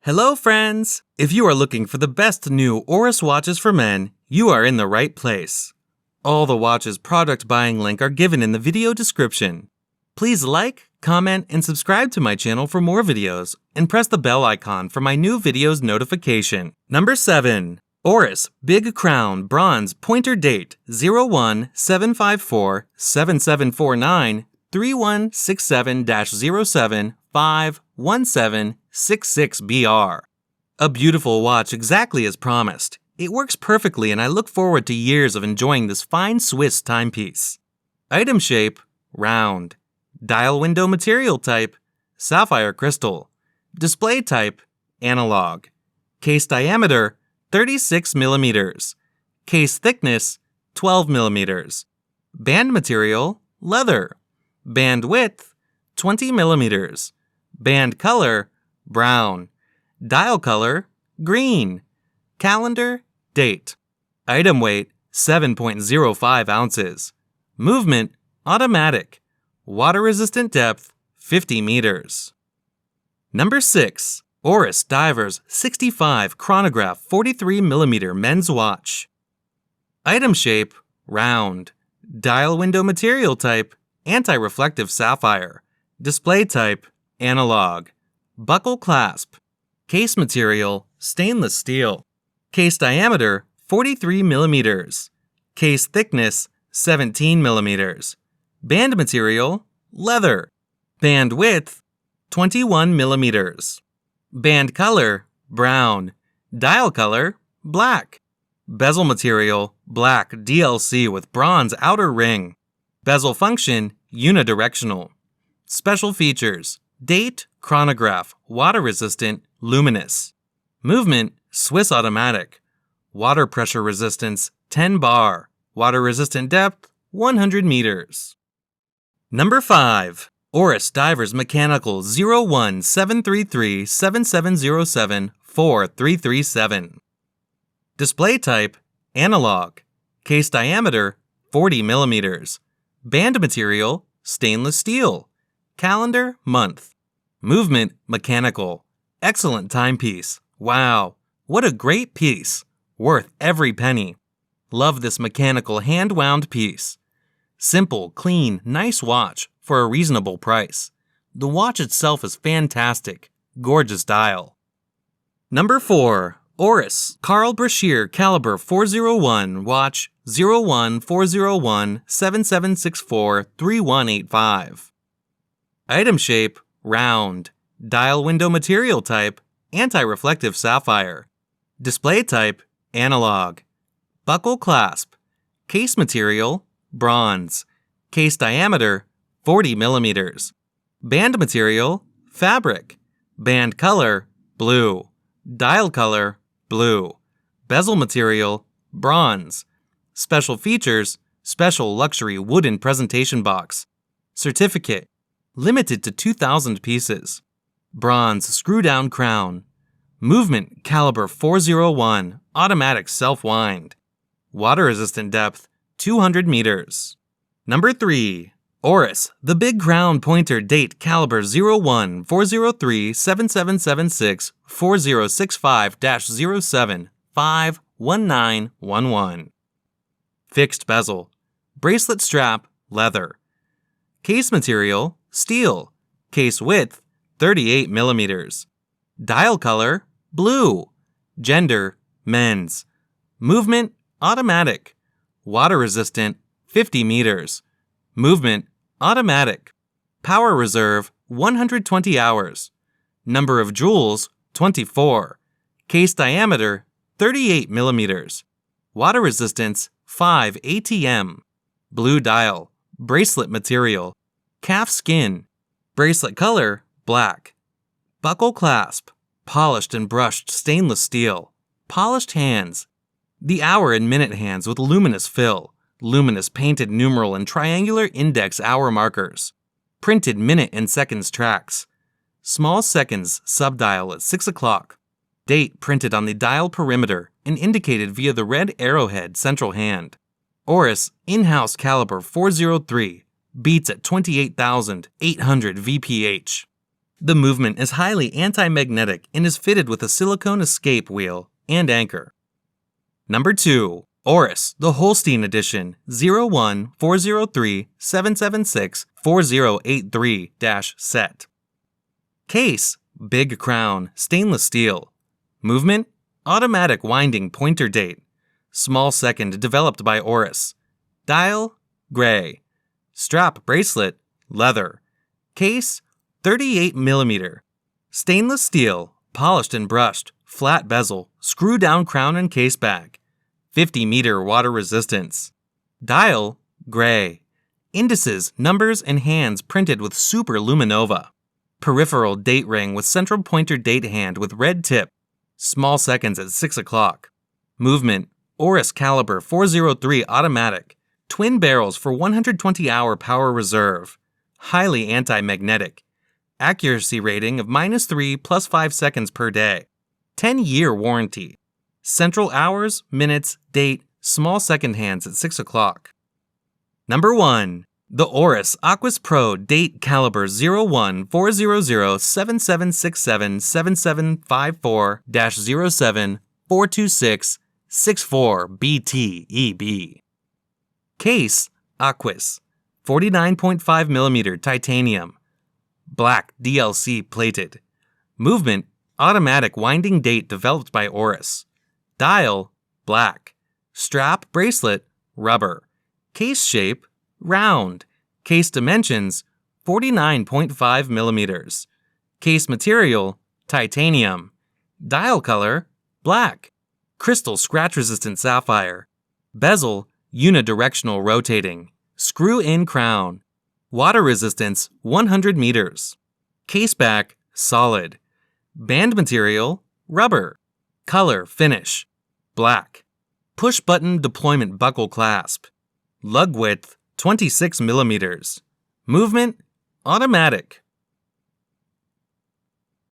Hello friends! If you are looking for the best new Oris watches for men, you are in the right place. All the watches product buying link are given in the video description. Please like, comment, and subscribe to my channel for more videos, and press the bell icon for my new videos notification. Number 7. Oris Big Crown Bronze Pointer Date 01-754-7749-3167-07-51766BR. A beautiful watch exactly as promised. It works perfectly and I look forward to years of enjoying this fine Swiss timepiece. Item shape, round. Dial window material type, sapphire crystal. Display type, analog. Case diameter, 36 millimeters. Case thickness, 12 millimeters. Band material, leather. Band width, 20 millimeters. Band color, brown. Dial color, green. Calendar, date. Item weight, 7.05 ounces. Movement, automatic. Water-resistant depth, 50 meters. Number 6. Oris Divers 65 Chronograph 43mm men's watch. Item shape, round. Dial window material type, anti-reflective sapphire. Display type, analog. Buckle clasp. Case material, stainless steel. Case diameter, 43 millimeters. Case thickness, 17 millimeters. Band material, leather. Band width, 21 millimeters. Band color, brown. Dial color, black. Bezel material, black DLC with bronze outer ring. Bezel function, unidirectional. Special features, date, chronograph, water-resistant, luminous. Movement, Swiss automatic. Water pressure resistance, 10 bar. Water-resistant depth, 100 meters. Number 5. Oris Divers Mechanical 01-733-7707-4337. Display type, analog. Case diameter, 40 millimeters. Band material, stainless steel. Calendar, month. Movement, mechanical. Excellent timepiece. Wow, what a great piece. Worth every penny. Love this mechanical hand-wound piece. Simple, clean, nice watch for a reasonable price. The watch itself is fantastic. Gorgeous dial. Number 4. Oris Carl Brashear Calibre 401 watch 01-401-7764-3185. Item shape, round. Dial window material type, anti-reflective sapphire. Display type, analog. Buckle clasp. Case material, bronze. Case diameter, 40 millimeters. Band material, fabric. Band color, blue. Dial color, blue. Bezel material, bronze. Special features, special luxury wooden presentation box. Certificate, limited to 2,000 pieces. Bronze screw-down crown. Movement, caliber 401, automatic self-wind. Water-resistant depth, 200 meters. Number 3. Oris, the Big Crown Pointer Date Caliber 01-403-7776-4065-07-51911. Fixed bezel. Bracelet strap, leather. Case material, steel. Case width, 38 millimeters. Dial color, blue. Gender, men's. Movement, automatic. Water resistant, 50 meters. Movement, automatic. Power reserve, 120 hours. Number of jewels, 24. Case diameter, 38 millimeters. Water resistance, 5 ATM. Blue dial. Bracelet material. Calf skin. Bracelet color, black. Buckle clasp. Polished and brushed stainless steel. Polished hands. The hour and minute hands with luminous fill. Luminous painted numeral and triangular index hour markers. Printed minute and seconds tracks. Small seconds subdial at 6 o'clock. Date printed on the dial perimeter and indicated via the red arrowhead central hand. Oris in-house caliber 403 beats at 28,800 VPH. The movement is highly anti-magnetic and is fitted with a silicone escape wheel and anchor. Number 2. Oris, the Holstein Edition 01-403-776-4083- Case, Big Crown, stainless steel. Movement, automatic winding pointer date. Small second developed by Oris. Dial, gray. Strap bracelet, leather. Case, 38 mm. Stainless steel, polished and brushed, flat bezel, screw down crown and case back. 50-meter water resistance. Dial, gray. Indices, numbers, and hands printed with super luminova. Peripheral date ring with central pointer date hand with red tip. Small seconds at 6 o'clock. Movement, Oris Calibre 403 automatic. Twin barrels for 120-hour power reserve. Highly anti-magnetic. Accuracy rating of -3 + 5 seconds per day. 10-year warranty. Central hours, minutes, date, small second hands at 6 o'clock. Number 1. The Oris Aquis Pro Date Calibre 01-400-777-775-4-07-426-64-BTEB. Case, Aquis, 49.5 mm titanium. Black DLC plated. Movement, automatic winding date developed by Oris. Dial, black. Strap, bracelet, rubber. Case shape, round. Case dimensions, 49.5 mm. Case material, titanium. Dial color, black. Crystal scratch-resistant sapphire. Bezel, unidirectional rotating. Screw-in crown. Water resistance, 100 meters. Case back, solid. Band material, rubber. Color, finish, black. Push-button deployment buckle clasp. Lug width, 26 mm. Movement, automatic.